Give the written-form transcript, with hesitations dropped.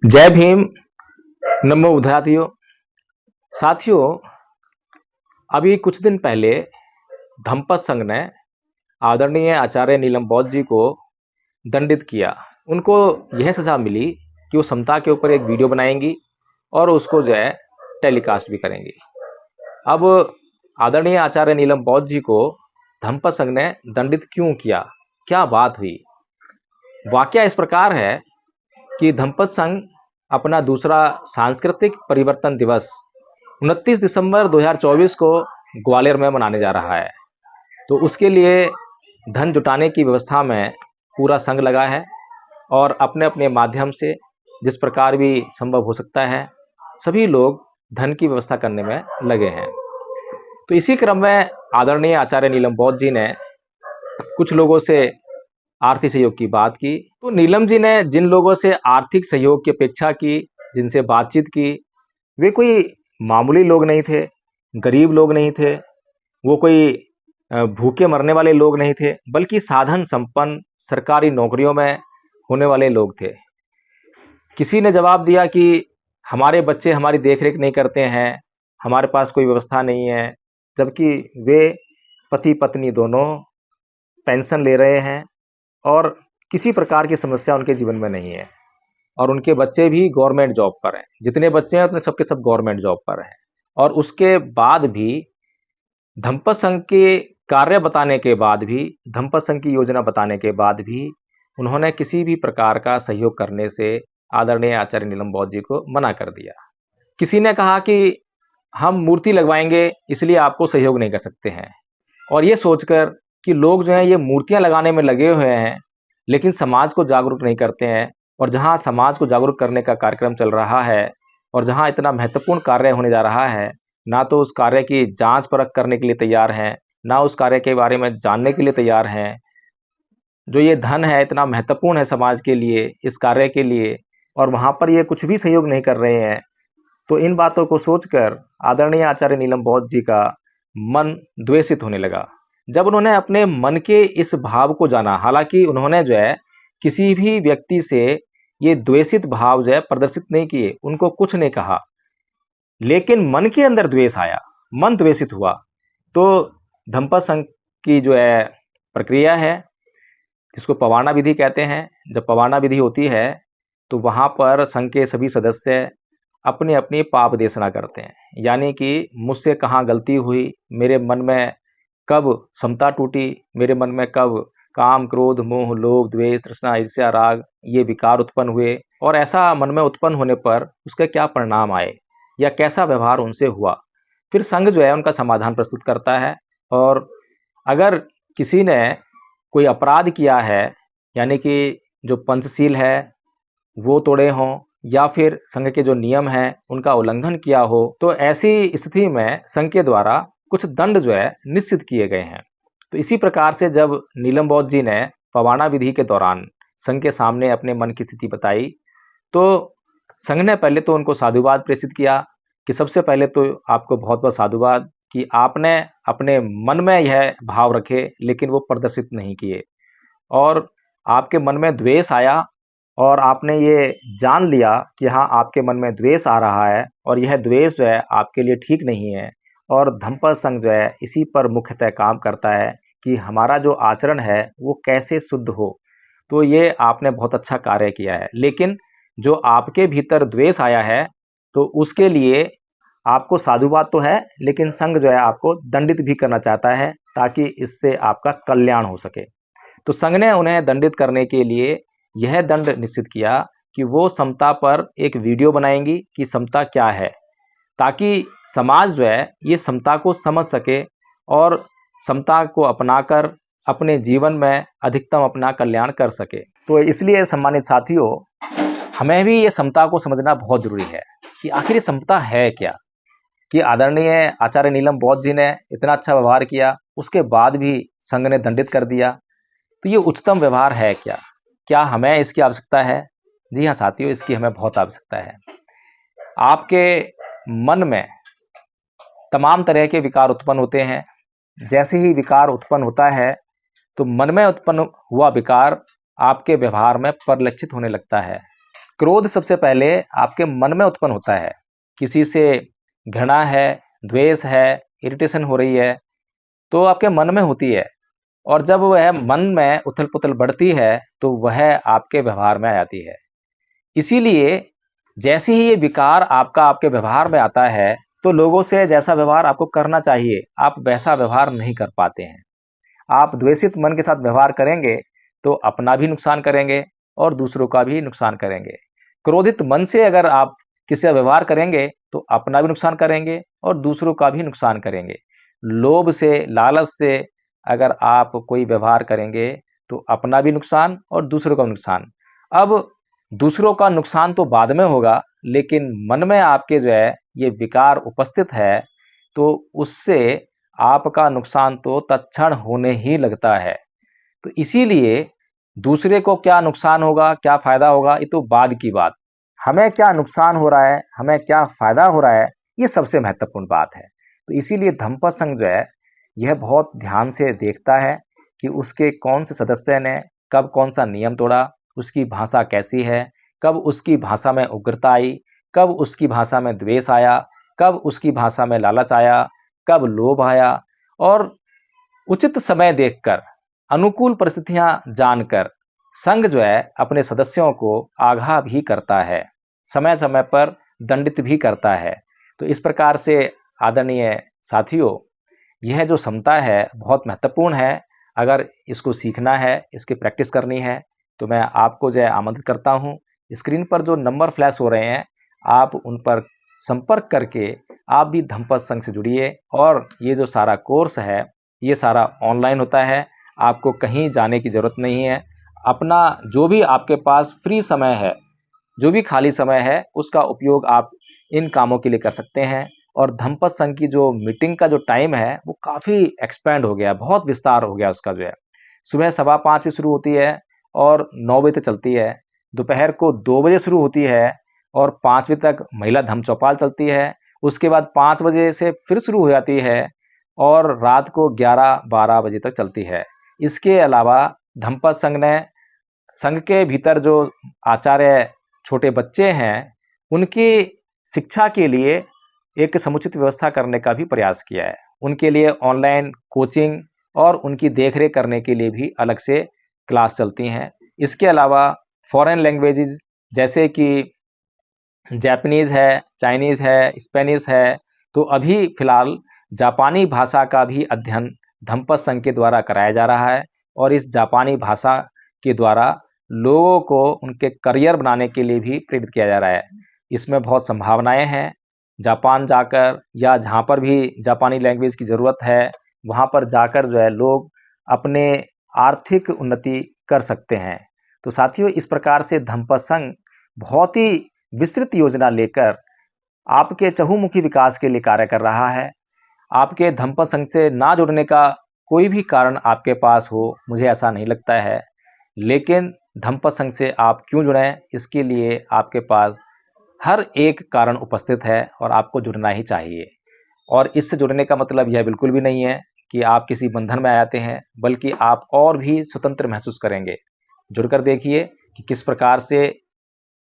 जय भीम। नमो बुद्धातियो। साथियों, अभी कुछ दिन पहले धम्मपद संघ ने आदरणीय आचार्य नीलम बौद्ध जी को दंडित किया। उनको यह सजा मिली कि वो समता के ऊपर एक वीडियो बनाएंगी और उसको जो है टेलीकास्ट भी करेंगी। अब आदरणीय आचार्य नीलम बौद्ध जी को धम्मपद संघ ने दंडित क्यों किया, क्या बात हुई? वाकया इस प्रकार है कि धम्मपद संघ अपना दूसरा सांस्कृतिक परिवर्तन दिवस 29 दिसंबर 2024 को ग्वालियर में मनाने जा रहा है। तो उसके लिए धन जुटाने की व्यवस्था में पूरा संघ लगा है और अपने अपने माध्यम से जिस प्रकार भी संभव हो सकता है सभी लोग धन की व्यवस्था करने में लगे हैं। तो इसी क्रम में आदरणीय आचार्य नीलम बौद्ध जी ने कुछ लोगों से आर्थिक सहयोग की बात की। तो नीलम जी ने जिन लोगों से आर्थिक सहयोग की अपेक्षा की, जिनसे बातचीत की, वे कोई मामूली लोग नहीं थे, गरीब लोग नहीं थे, वो कोई भूखे मरने वाले लोग नहीं थे, बल्कि साधन संपन्न सरकारी नौकरियों में होने वाले लोग थे। किसी ने जवाब दिया कि हमारे बच्चे हमारी देखरेख नहीं करते हैं, हमारे पास कोई व्यवस्था नहीं है, जबकि वे पति पत्नी दोनों पेंशन ले रहे हैं और किसी प्रकार की समस्या उनके जीवन में नहीं है और उनके बच्चे भी गवर्नमेंट जॉब पर हैं। जितने बच्चे हैं उतने सबके सब गवर्नमेंट जॉब पर हैं। और उसके बाद भी धम्मपद संघ के कार्य बताने के बाद भी, धम्मपद संघ की योजना बताने के बाद भी उन्होंने किसी भी प्रकार का सहयोग करने से आदरणीय आचार्य नीलम बौद्ध जी को मना कर दिया। किसी ने कहा कि हम मूर्ति लगवाएंगे इसलिए आपको सहयोग नहीं कर सकते हैं, और ये सोचकर कि लोग जो हैं ये मूर्तियां लगाने में लगे हुए हैं लेकिन समाज को जागरूक नहीं करते हैं। और जहां समाज को जागरूक करने का कार्यक्रम चल रहा है और जहां इतना महत्वपूर्ण कार्य होने जा रहा है, ना तो उस कार्य की जांच परख करने के लिए तैयार हैं, ना उस कार्य के बारे में जानने के लिए तैयार हैं। जो ये धन है इतना महत्वपूर्ण है समाज के लिए, इस कार्य के लिए, और वहां पर ये कुछ भी सहयोग नहीं कर रहे हैं। तो इन बातों को सोचकर आदरणीय आचार्य नीलम बौद्ध जी का मन द्वेषित होने लगा। जब उन्होंने अपने मन के इस भाव को जाना, हालांकि उन्होंने जो है किसी भी व्यक्ति से ये द्वेषित भाव जो है प्रदर्शित नहीं किए, उनको कुछ नहीं कहा, लेकिन मन के अंदर द्वेष आया, मन द्वेषित हुआ। तो धम्मपद संघ की जो है प्रक्रिया है जिसको पवाना विधि कहते हैं, जब पवाना विधि होती है तो वहां पर संघ के सभी सदस्य अपनी अपनी पाप देशना करते हैं। यानी कि मुझसे कहाँ गलती हुई, मेरे मन में कब समता टूटी, मेरे मन में कब काम क्रोध मोह लोभ द्वेष तृष्णा ईर्ष्या राग ये विकार उत्पन्न हुए, और ऐसा मन में उत्पन्न होने पर उसके क्या परिणाम आए या कैसा व्यवहार उनसे हुआ। फिर संघ जो है उनका समाधान प्रस्तुत करता है। और अगर किसी ने कोई अपराध किया है, यानी कि जो पंचशील है वो तोड़े हों या फिर संघ के जो नियम हैं उनका उल्लंघन किया हो, तो ऐसी स्थिति में संघ के द्वारा कुछ दंड जो है निश्चित किए गए हैं। तो इसी प्रकार से जब नीलम बौद्ध जी ने पवाना विधि के दौरान संघ के सामने अपने मन की स्थिति बताई, तो संघ ने पहले तो उनको साधुवाद प्रेषित किया कि सबसे पहले तो आपको बहुत बहुत साधुवाद कि आपने अपने मन में यह भाव रखे लेकिन वो प्रदर्शित नहीं किए, और आपके मन में द्वेष आया और आपने ये जान लिया कि हाँ आपके मन में द्वेष आ रहा है और यह द्वेष जो है आपके लिए ठीक नहीं है। और धम्मपद संघ जो है इसी पर मुख्यतः काम करता है कि हमारा जो आचरण है वो कैसे शुद्ध हो। तो ये आपने बहुत अच्छा कार्य किया है, लेकिन जो आपके भीतर द्वेष आया है तो उसके लिए आपको साधुवाद तो है, लेकिन संघ जो है आपको दंडित भी करना चाहता है ताकि इससे आपका कल्याण हो सके। तो संघ ने उन्हें दंडित करने के लिए यह दंड निश्चित किया कि वो समता पर एक वीडियो बनाएंगी कि समता क्या है, ताकि समाज जो है ये समता को समझ सके और समता को अपनाकर अपने जीवन में अधिकतम अपना कल्याण कर सके। तो इसलिए सम्मानित साथियों, हमें भी ये समता को समझना बहुत जरूरी है कि आखिर ये समता है क्या। कि आदरणीय आचार्य नीलम बौद्ध जी ने इतना अच्छा व्यवहार किया, उसके बाद भी संघ ने दंडित कर दिया, तो ये उच्चतम व्यवहार है क्या? क्या हमें इसकी आवश्यकता है? जी हाँ साथियों, इसकी हमें बहुत आवश्यकता है। आपके मन में तमाम तरह के विकार उत्पन्न होते हैं। जैसे ही विकार उत्पन्न होता है तो मन में उत्पन्न हुआ विकार आपके व्यवहार में परिलक्षित होने लगता है। क्रोध सबसे पहले आपके मन में उत्पन्न होता है। किसी से घृणा है, द्वेष है, इरिटेशन हो रही है, तो आपके मन में होती है, और जब वह मन में उथल-पुथल बढ़ती है, तो वह आपके व्यवहार में आ जाती है। इसीलिए जैसे ही ये विकार आपके व्यवहार में आता है, तो लोगों से जैसा व्यवहार आपको करना चाहिए, आप वैसा व्यवहार नहीं कर पाते हैं। आप द्वेषित मन के साथ व्यवहार करेंगे, तो अपना भी नुकसान करेंगे और दूसरों का भी नुकसान करेंगे। क्रोधित मन से अगर आप किसी से व्यवहार करेंगे, तो अपना भी नुकसान करेंगे और दूसरों का भी नुकसान करेंगे। लोभ से, लालच से अगर आप कोई व्यवहार करेंगे, तो अपना भी नुकसान और दूसरों का नुकसान। अब दूसरों का नुकसान तो बाद में होगा, लेकिन मन में आपके जो है ये विकार उपस्थित है, तो उससे आपका नुकसान तो तत्क्षण होने ही लगता है। तो इसीलिए दूसरे को क्या नुकसान होगा, क्या फ़ायदा होगा, ये तो बाद की बात। हमें क्या नुकसान हो रहा है, हमें क्या फ़ायदा हो रहा है, ये सबसे महत्वपूर्ण बात है। तो इसीलिए धम्मपद संघ जो है, यह बहुत ध्यान से देखता है कि उसके कौन से सदस्य ने कब कौन-सा नियम तोड़ा, उसकी भाषा कैसी है, कब उसकी भाषा में उग्रता आई, कब उसकी भाषा में द्वेष आया, कब उसकी भाषा में लालच आया, कब लोभ आया, और उचित समय देखकर, अनुकूल परिस्थितियां जानकर संघ जो है अपने सदस्यों को आगाह भी करता है, समय समय पर दंडित भी करता है। तो इस प्रकार से आदरणीय साथियों, यह जो समता है बहुत महत्वपूर्ण है। अगर इसको सीखना है, इसकी प्रैक्टिस करनी है, तो मैं आपको जो है आमंत्रित करता हूँ। स्क्रीन पर जो नंबर फ्लैश हो रहे हैं, आप उन पर संपर्क करके आप भी धम्मपद संघ से जुड़िए। और ये जो सारा कोर्स है, ये सारा ऑनलाइन होता है, आपको कहीं जाने की ज़रूरत नहीं है। अपना जो भी आपके पास फ्री समय है, जो भी खाली समय है, उसका उपयोग आप इन कामों के लिए कर सकते हैं। और धम्मपद संघ की जो मीटिंग का जो टाइम है, वो काफ़ी एक्सपेंड हो गया, बहुत विस्तार हो गया उसका जो है। सुबह 5:15 बजे शुरू होती है और 9 बजे तक चलती है। दोपहर को 2 बजे शुरू होती है और 5 बजे तक महिला धम्म चौपाल चलती है। उसके बाद 5 बजे से फिर शुरू हो जाती है और रात को 11-12 बजे तक चलती है। इसके अलावा धम्मपद संघ ने संघ के भीतर जो आचार्य छोटे बच्चे हैं, उनकी शिक्षा के लिए एक समुचित व्यवस्था करने का भी प्रयास किया है। उनके लिए ऑनलाइन कोचिंग और उनकी देखरेख करने के लिए भी अलग से क्लास चलती हैं। इसके अलावा फॉरेन लैंग्वेजेज़ जैसे कि जापानीज़ है, चाइनीज़ है, स्पेनिश है, तो अभी फ़िलहाल जापानी भाषा का भी अध्ययन धम्मपद संघ के द्वारा कराया जा रहा है। और इस जापानी भाषा के द्वारा लोगों को उनके करियर बनाने के लिए भी प्रेरित किया जा रहा है। इसमें बहुत संभावनाएँ हैं। जापान जाकर या जहाँ पर भी जापानी लैंग्वेज की ज़रूरत है, वहाँ पर जाकर जो है लोग अपने आर्थिक उन्नति कर सकते हैं। तो साथियों, इस प्रकार से धम्मपद संघ बहुत ही विस्तृत योजना लेकर आपके चहुमुखी विकास के लिए कार्य कर रहा है। आपके धम्मपद संघ से ना जुड़ने का कोई भी कारण आपके पास हो, मुझे ऐसा नहीं लगता है। लेकिन धम्मपद संघ से आप क्यों जुड़ें, इसके लिए आपके पास हर एक कारण उपस्थित है और आपको जुड़ना ही चाहिए। और इससे जुड़ने का मतलब यह बिल्कुल भी नहीं है कि आप किसी बंधन में आ जाते हैं, बल्कि आप और भी स्वतंत्र महसूस करेंगे। जुड़कर देखिए कि किस प्रकार से